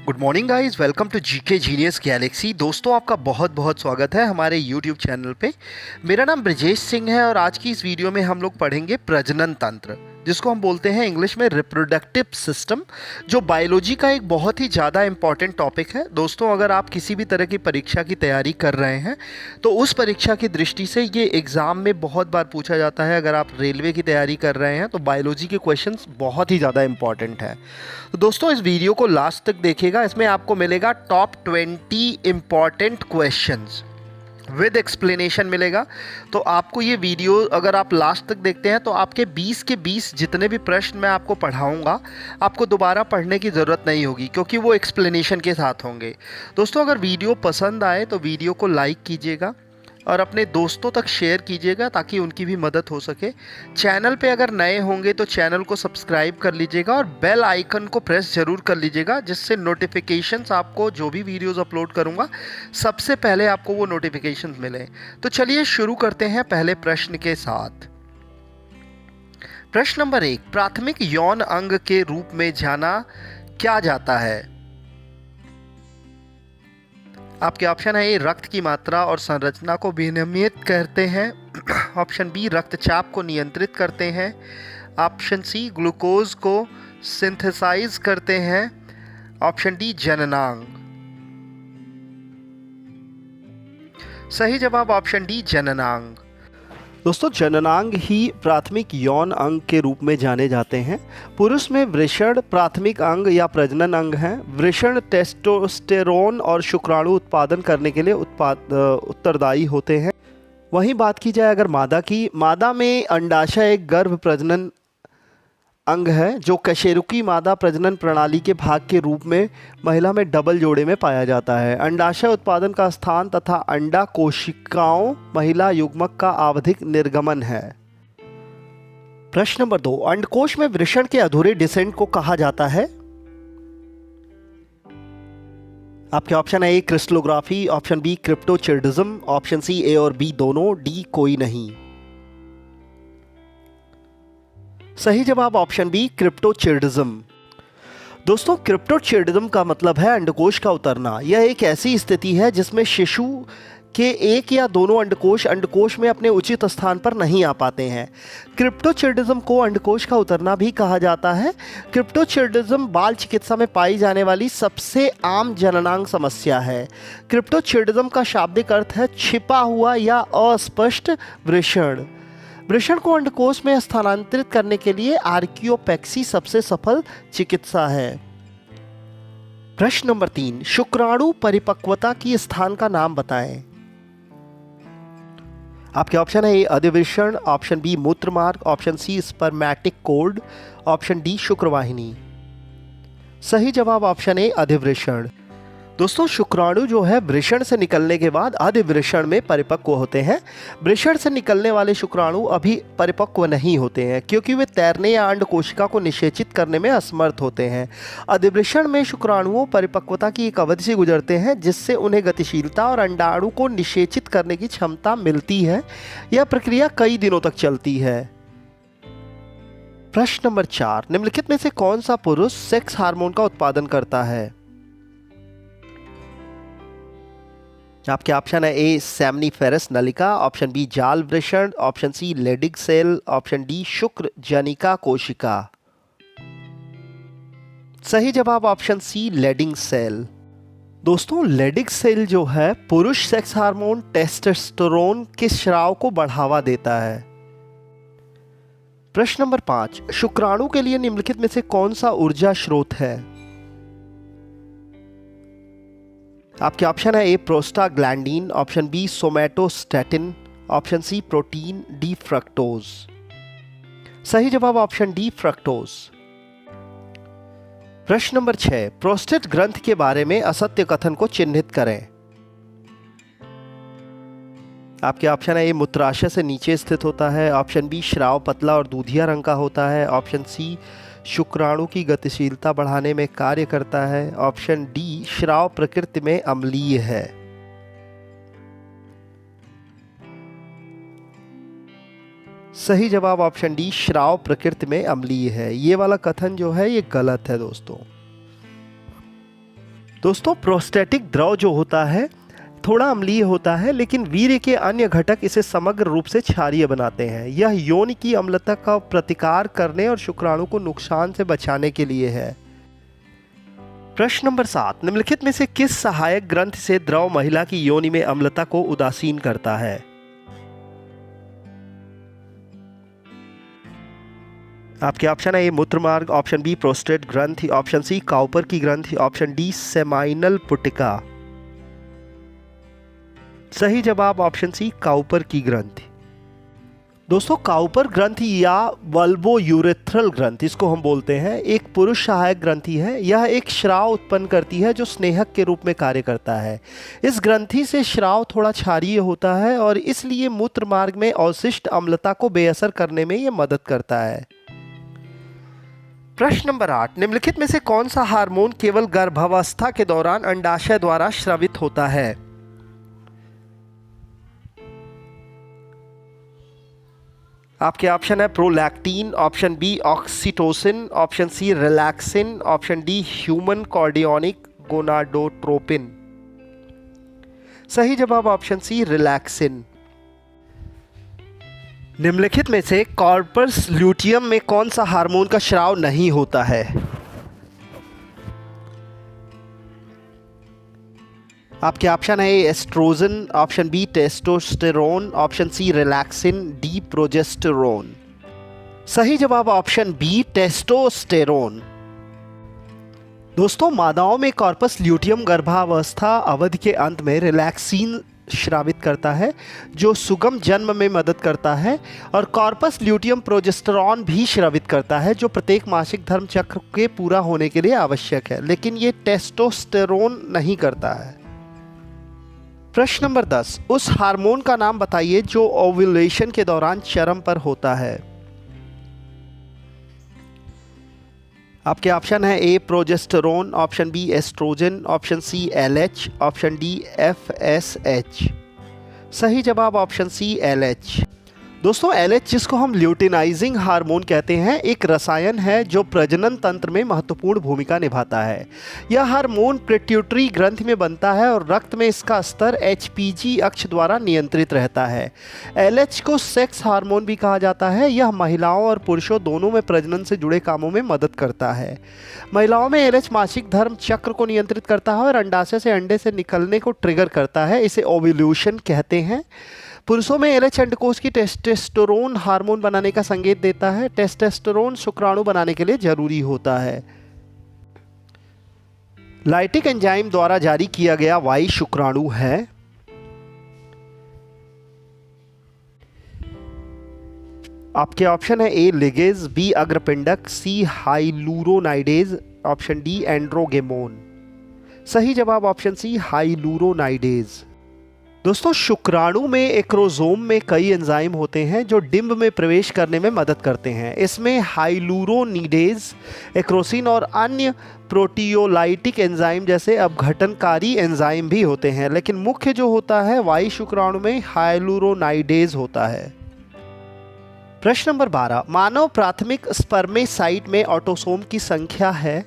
Good morning guys, welcome to GK genius galaxy. दोस्तों, आपका बहुत बहुत स्वागत है हमारे यूट्यूब चैनल पे। मेरा नाम ब्रजेश सिंह है और आज की इस वीडियो में हम लोग पढ़ेंगे प्रजनन तंत्र, जिसको हम बोलते हैं इंग्लिश में रिप्रोडक्टिव सिस्टम, जो बायोलॉजी का एक बहुत ही ज़्यादा इंपॉर्टेंट टॉपिक है। दोस्तों, अगर आप किसी भी तरह की परीक्षा की तैयारी कर रहे हैं तो उस परीक्षा की दृष्टि से ये एग्ज़ाम में बहुत बार पूछा जाता है। अगर आप रेलवे की तैयारी कर रहे हैं तो बायोलॉजी के क्वेश्चंस बहुत ही ज़्यादा इंपॉर्टेंट है। तो दोस्तों, इस वीडियो को लास्ट तक देखिएगा। इसमें आपको मिलेगा top 20 important questions with explanation मिलेगा। तो आपको ये वीडियो अगर आप लास्ट तक देखते हैं तो आपके 20 के 20 जितने भी प्रश्न मैं आपको पढ़ाऊंगा, आपको दोबारा पढ़ने की ज़रूरत नहीं होगी, क्योंकि वो एक्सप्लेनेशन के साथ होंगे। दोस्तों, अगर वीडियो पसंद आए तो वीडियो को लाइक कीजिएगा और अपने दोस्तों तक शेयर कीजिएगा ताकि उनकी भी मदद हो सके। चैनल पे अगर नए होंगे तो चैनल को सब्सक्राइब कर लीजिएगा और बेल आइकन को प्रेस ज़रूर कर लीजिएगा, जिससे नोटिफिकेशंस आपको जो भी वीडियोस अपलोड करूँगा सबसे पहले आपको वो नोटिफिकेशंस मिले। तो चलिए शुरू करते हैं पहले प्रश्न के साथ। प्रश्न नंबर 1, प्राथमिक यौन अंग के रूप में जाना क्या जाता है? आपके ऑप्शन है ए, रक्त की मात्रा और संरचना को विनियमित करते हैं। ऑप्शन बी, रक्तचाप को नियंत्रित करते हैं। ऑप्शन सी, ग्लूकोज को सिंथेसाइज करते हैं। ऑप्शन डी, जननांग। सही जवाब ऑप्शन डी, जननांग। दोस्तों, जननांग ही प्राथमिक यौन अंग के रूप में जाने जाते हैं। पुरुष में वृषण प्राथमिक अंग या प्रजनन अंग है। वृषण टेस्टोस्टेरोन और शुक्राणु उत्पादन करने के लिए उत्तरदायी होते हैं। वहीं बात की जाए अगर मादा की, मादा में अंडाशय एक गर्भ प्रजनन अंग है जो कशेरुकी मादा प्रजनन प्रणाली के भाग के रूप में महिला में डबल जोड़े में पाया जाता है। अंडाशय उत्पादन का स्थान तथा अंडा कोशिकाओं महिला युग्मक का आवधिक निर्गमन है। प्रश्न नंबर 2, अंडकोश में वृषण के अधूरे डिसेंट को कहा जाता है? आपके ऑप्शन है A, crystallography. Option B, cryptorchidism. Option C, A और बी दोनों। डी, कोई नहीं। सही जवाब ऑप्शन बी, क्रिप्टोचिर्डिज्म। दोस्तों, क्रिप्टोचिर्डिज्म का मतलब है अंडकोश का उतरना। यह एक ऐसी स्थिति है जिसमें शिशु के एक या दोनों अंडकोश अंडकोश में अपने उचित स्थान पर नहीं आ पाते हैं। क्रिप्टोचिर्डिज्म को अंडकोश का उतरना भी कहा जाता है। क्रिप्टोचिर्डिज्म बाल चिकित्सा में पाई जाने वाली सबसे आम जननांग समस्या है। क्रिप्टोचिर्डिज्म का शाब्दिक अर्थ है छिपा हुआ या अस्पष्ट वृषण। वृषण को अंडकोश में स्थानांतरित करने के लिए आर्कियोपेक्सी सबसे सफल चिकित्सा है। प्रश्न नंबर 3, शुक्राणु परिपक्वता की स्थान का नाम बताएं। आपके ऑप्शन है ए, अधिवृषण। ऑप्शन बी, मूत्रमार्ग। Option C, spermatic cord. Option D, शुक्रवाहिनी। सही जवाब ऑप्शन ए, अधिवृषण। दोस्तों, शुक्राणु जो है वृषण से निकलने के बाद अधिवृषण में परिपक्व होते हैं। वृषण से निकलने वाले शुक्राणु अभी परिपक्व नहीं होते हैं क्योंकि वे तैरने या अंड कोशिका को निषेचित करने में असमर्थ होते हैं। अधिवृषण में शुक्राणुओं परिपक्वता की एक अवधि से गुजरते हैं जिससे उन्हें गतिशीलता और अंडाणु को निषेचित करने की क्षमता मिलती है। यह प्रक्रिया कई दिनों तक चलती है। प्रश्न नंबर 4, निम्नलिखित में से कौन सा पुरुष सेक्स हार्मोन का उत्पादन करता है? आपके ऑप्शन है ए, सेमनीफेरस नलिका। ऑप्शन बी, जाल वृषण। Option C, Leydig cell. Option D, शुक्र जनिका कोशिका। सही जवाब ऑप्शन सी, लेडिंग सेल। दोस्तों, लेडिग सेल जो है पुरुष सेक्स हार्मोन टेस्टोस्टेरोन के स्राव को बढ़ावा देता है। प्रश्न नंबर 5, शुक्राणु के लिए निम्नलिखित में से कौन सा ऊर्जा स्रोत है? आपके ऑप्शन है A, prostaglandin. Option B, somatostatin. Option C, protein. D, fructose. सही जवाब ऑप्शन डी, फ्रक्टोज। प्रश्न नंबर 6, प्रोस्टेट ग्रंथ के बारे में असत्य कथन को चिन्हित करें। आपके ऑप्शन है ए, मूत्राशय से नीचे स्थित होता है। ऑप्शन बी, श्राव पतला और दूधिया रंग का होता है। ऑप्शन सी, शुक्राणु की गतिशीलता बढ़ाने में कार्य करता है। ऑप्शन डी, श्राव प्रकृति में अम्लीय है। सही जवाब ऑप्शन डी, श्राव प्रकृति में अम्लीय है। ये वाला कथन जो है ये गलत है दोस्तों। दोस्तों प्रोस्टेटिक द्रव जो होता है थोड़ा अम्लीय होता है, लेकिन वीर्य के अन्य घटक इसे समग्र रूप से क्षारीय बनाते हैं। यह योनि की अम्लता का प्रतिकार करने और शुक्राणु को नुकसान से बचाने के लिए है। प्रश्न नंबर 7, निम्नलिखित में से किस सहायक ग्रंथि से द्रव महिला की योनि में अम्लता को उदासीन करता है? आपके ऑप्शन है ए मूत्र मार्ग, ऑप्शन बी प्रोस्टेट ग्रंथि, ऑप्शन सी काउपर की ग्रंथि, ऑप्शन डी सेमाइनल पुटिका। सही जवाब ऑप्शन सी काउपर की ग्रंथि। दोस्तों काउपर ग्रंथि या वल्बो यूरेथ्रल ग्रंथि इसको हम बोलते हैं, एक पुरुष सहायक ग्रंथि है। यह एक श्राव उत्पन्न करती है जो स्नेहक के रूप में कार्य करता है। इस ग्रंथि से श्राव थोड़ा क्षारीय होता है और इसलिए मूत्र मार्ग में अवशिष्ट अम्लता को बेअसर करने में यह मदद करता है। प्रश्न नंबर 8, निम्नलिखित में से कौन सा हार्मोन केवल गर्भावस्था के दौरान अंडाशय द्वारा स्रावित होता है? आपके ऑप्शन है prolactin, option B oxytocin, option C relaxin, option D human chorionic gonadotropin. सही जवाब ऑप्शन सी रिलैक्सिन। निम्नलिखित में से कॉर्पस ल्यूटियम में कौन सा हार्मोन का स्राव नहीं होता है? आपके ऑप्शन है oestrogen, option B testosterone, option C relaxin, D progesterone. सही जवाब ऑप्शन बी टेस्टोस्टेरोन। दोस्तों मादाओं में कॉर्पस ल्यूटियम गर्भावस्था अवधि के अंत में रिलैक्सिन स्रावित करता है जो सुगम जन्म में मदद करता है, और कॉर्पस ल्यूटियम प्रोजेस्टेरॉन भी स्रावित करता है जो प्रत्येक मासिक धर्म चक्र के पूरा होने के लिए आवश्यक है, लेकिन ये टेस्टोस्टेरोन नहीं करता है। प्रश्न नंबर 10, उस हार्मोन का नाम बताइए जो ओव्यूलेशन के दौरान चरम पर होता है। आपके ऑप्शन है A progesterone, option B estrogen, option C LH, option D FSH. सही जवाब ऑप्शन सी एलएच। दोस्तों एलएच जिसको हम ल्यूटिनाइजिंग हार्मोन कहते हैं, एक रसायन है जो प्रजनन तंत्र में महत्वपूर्ण भूमिका निभाता है। यह हार्मोन पिट्यूटरी ग्रंथि में बनता है और रक्त में इसका स्तर एचपीजी अक्ष द्वारा नियंत्रित रहता है। एलएच को सेक्स हार्मोन भी कहा जाता है। यह महिलाओं और पुरुषों दोनों में प्रजनन से जुड़े कामों में मदद करता है। महिलाओं में एलएच मासिक धर्म चक्र को नियंत्रित करता है और अंडाशय से अंडे से निकलने को ट्रिगर करता है, इसे ओव्यूलेशन कहते हैं। पुरुषों में एलएच अंडकोश की टेस्टोस्टेरोन हार्मोन बनाने का संकेत देता है। टेस्टोस्टेरोन शुक्राणु बनाने के लिए जरूरी होता है। लाइटिक एंजाइम द्वारा जारी किया गया वाई शुक्राणु है। आपके ऑप्शन है ए लिगेज, बी अग्रपिंडक, सी हाइलूरोनाइडेज, ऑप्शन डी एंड्रोगेमोन। सही जवाब ऑप्शन सी हाइलूरोनाइडेज। दोस्तों शुक्राणु में एक्रोसोम में कई एंजाइम होते हैं जो डिंब में प्रवेश करने में मदद करते हैं। इसमें हाइलूरोनिडेज, एक्रोसिन और अन्य प्रोटियोलाइटिक एंजाइम जैसे अपघटनकारी एंजाइम भी होते हैं, लेकिन मुख्य जो होता है वाई शुक्राणु में हाइलूरोनाइडेज होता है। प्रश्न नंबर 12, मानव प्राथमिक स्पर्मेसाइट में ऑटोसोम की संख्या है।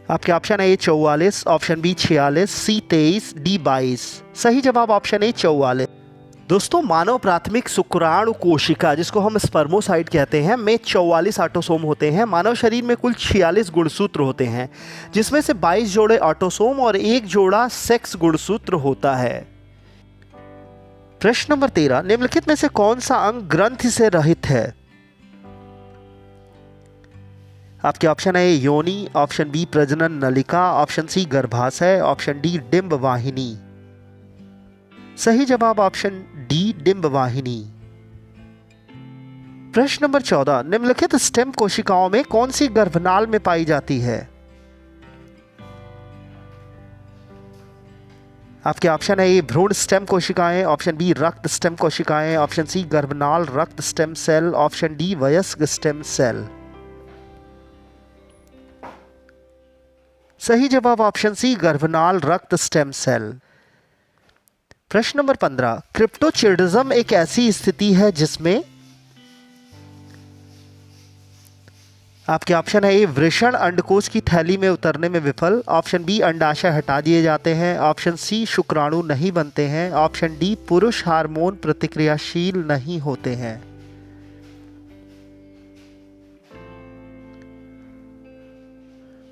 आपके ऑप्शन है ए 44, ऑप्शन बी 46, सी 23, डी 22। सही जवाब ऑप्शन ए 44। दोस्तों मानव प्राथमिक शुक्राणु कोशिका जिसको हम स्पर्मोसाइट कहते हैं में 44 ऑटोसोम होते हैं। मानव शरीर में कुल 46 गुणसूत्र होते हैं, जिसमें से 22 जोड़े ऑटोसोम और एक जोड़ा सेक्स गुणसूत्र होता है। प्रश्न नंबर 13, निम्नलिखित में से कौन सा अंग ग्रंथि से रहित है? आपके ऑप्शन है योनि, ऑप्शन बी प्रजनन नलिका, ऑप्शन सी गर्भाशय, ऑप्शन डी डिंब वाहिनी। सही जवाब ऑप्शन डी डिंब वाहिनी। प्रश्न नंबर 14, निम्नलिखित स्टेम कोशिकाओं में कौन सी गर्भनाल में पाई जाती है? आपके ऑप्शन है ए भ्रूण स्टेम कोशिकाएं, ऑप्शन बी रक्त स्टेम कोशिकाएं, ऑप्शन सी गर्भनाल रक्त स्टेम सेल, ऑप्शन डी वयस्क स्टेम सेल। सही जवाब ऑप्शन सी गर्भनाल रक्त स्टेम सेल। प्रश्न नंबर 15, क्रिप्टोचिडिज्म एक ऐसी स्थिति है जिसमें आपके ऑप्शन है ए वृषण अंडकोश की थैली में उतरने में विफल, ऑप्शन बी अंडाशय हटा दिए जाते हैं, ऑप्शन सी शुक्राणु नहीं बनते हैं, ऑप्शन डी पुरुष हार्मोन प्रतिक्रियाशील नहीं होते हैं।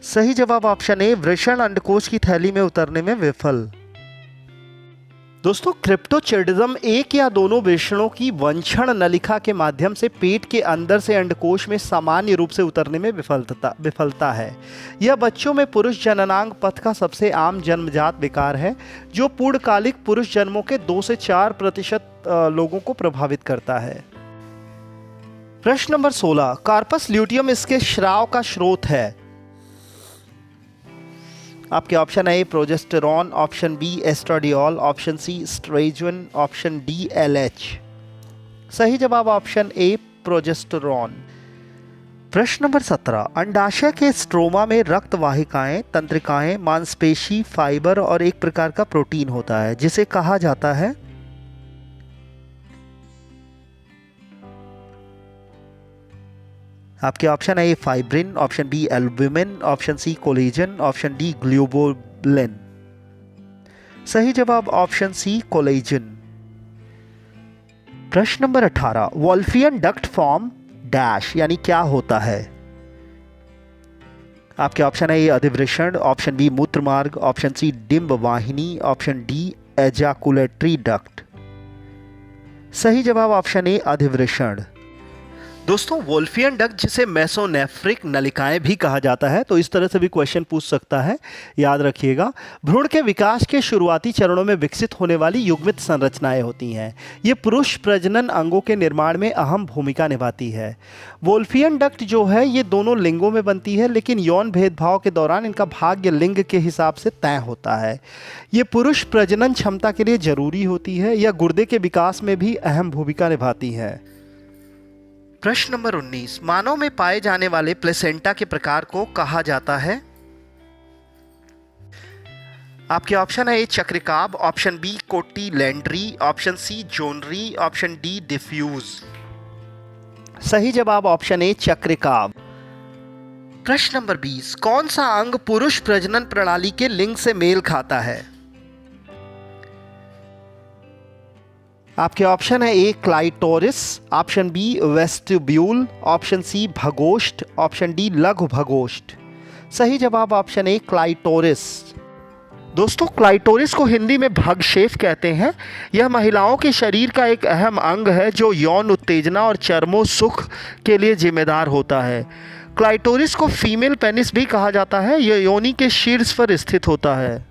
सही जवाब ऑप्शन ए वृषण अंडकोश की थैली में उतरने में विफल। दोस्तों, क्रिप्टोचिडिज्म एक या दोनों वृषणों की वंशण नलिका के माध्यम से पेट के अंदर से अंडकोश में सामान्य रूप से उतरने में विफलता है। यह बच्चों में पुरुष जननांग पथ का सबसे आम जन्मजात विकार है, जो पूर्णकालिक पुरुष जन्मों के 2 से 4% लोगों को प्रभावित करता है। प्रश्न नंबर 16, कार्पस ल्यूटियम इसके स्राव का स्रोत है। आपके ऑप्शन है A progesterone, option B estradiol, option C estrogen, option D LH. सही जवाब ऑप्शन ए प्रोजेस्टेरॉन। प्रश्न नंबर 17, अंडाशय के स्ट्रोमा में रक्त वाहिकाएं, तंत्रिकाएं, मांसपेशी, फाइबर और एक प्रकार का प्रोटीन होता है जिसे कहा जाता है। आपके ऑप्शन है A fibrin, option B albumin, option C collagen, option D globulin. सही जवाब ऑप्शन सी कोलेजन। प्रश्न नंबर 18, वोल्फियन डक्ट फॉर्म डैश यानी क्या होता है। आपके ऑप्शन है ए अधिवृषण, ऑप्शन बी मूत्रमार्ग, ऑप्शन सी डिंब वाहिनी, ऑप्शन डी एजाकुलेटरी डक्ट। सही जवाब ऑप्शन ए अधिवृषण। दोस्तों, वोल्फियन डक्ट जिसे मेसोनेफ्रिक नलिकाएं भी कहा जाता है, तो इस तरह से भी क्वेश्चन पूछ सकता है, याद रखिएगा। भ्रूण के विकास के शुरुआती चरणों में विकसित होने वाली युग्मित संरचनाएं होती हैं। ये पुरुष प्रजनन अंगों के निर्माण में अहम भूमिका निभाती है। वोल्फियन डक्ट जो है ये दोनों लिंगों में बनती है, लेकिन यौन भेदभाव के दौरान इनका भाग्य लिंग के हिसाब से तय होता है। ये पुरुष प्रजनन क्षमता के लिए जरूरी होती है। यह गुर्दे के विकास में भी अहम भूमिका निभाती है। प्रश्न नंबर 19, मानव में पाए जाने वाले प्लेसेंटा के प्रकार को कहा जाता है। आपके ऑप्शन है ए चक्रिकाब, option B cotyledonary, option C zonary, option D diffuse. सही जवाब ऑप्शन ए चक्रिकाब। प्रश्न नंबर 20, कौन सा अंग पुरुष प्रजनन प्रणाली के लिंग से मेल खाता है। आपके ऑप्शन है A clitoris, option B vestibule, option C भगोष्ठ, ऑप्शन डी लघु भगोष्ठ। सही जवाब ऑप्शन ए क्लाइटोरिस। दोस्तों, क्लाइटोरिस को हिंदी में भगशेफ कहते हैं। यह महिलाओं के शरीर का एक अहम अंग है जो यौन उत्तेजना और चर्मो सुख के लिए जिम्मेदार होता है। क्लाइटोरिस को फीमेल पेनिस भी कहा जाता है। यह योनि के शीर्ष पर स्थित होता है।